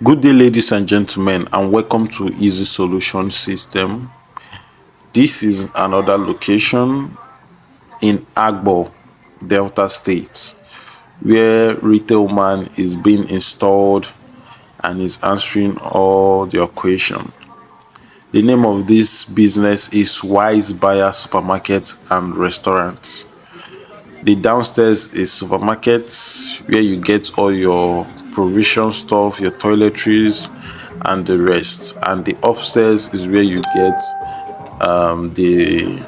Good day, ladies and gentlemen, and welcome to Easy Solution System. This is another location in Agbor, Delta State, where retail man is being installed and is answering all your questions. The name of this business is Wise Buyer Supermarket and Restaurant. The downstairs is supermarket where you get all your provision stuff, your toiletries, and the rest. And the upstairs is where you get the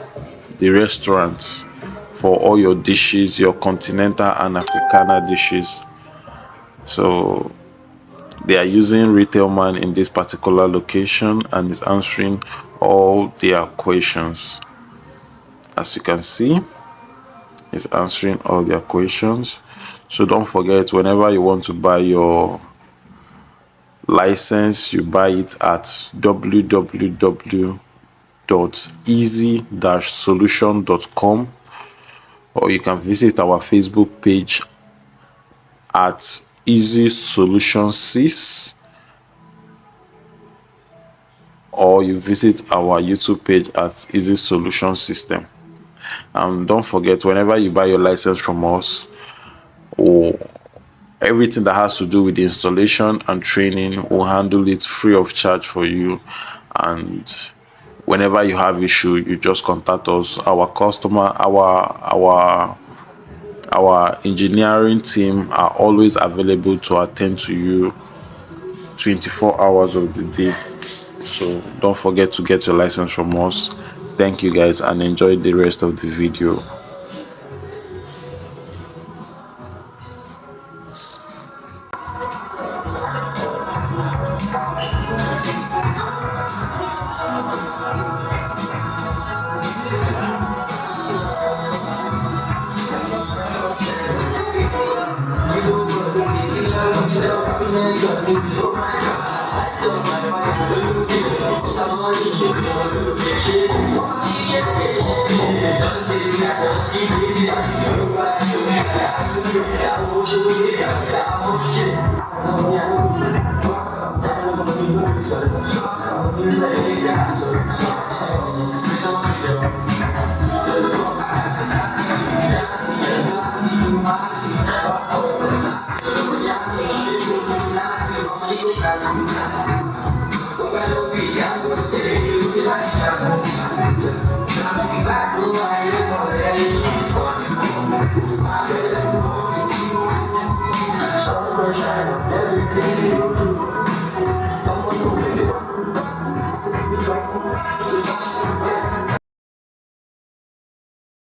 restaurant for all your dishes, your continental and Africana dishes. So they are using retail man in this particular location and is answering all their questions. As you can see, is answering all their questions. So don't forget, whenever you want to buy your license, you buy it at www.easy-solution.com, or you can visit our Facebook page at Easy Solution 6, or you visit our YouTube page at Easy Solution System. And don't forget, whenever you buy your license from us, or everything that has to do with the installation and training, will handle it free of charge for you. And whenever you have issue, you just contact us. Our engineering team are always available to attend to you 24 hours of the day. So don't forget to get your license from us. Thank you guys, and enjoy the rest of the video. Everything you do,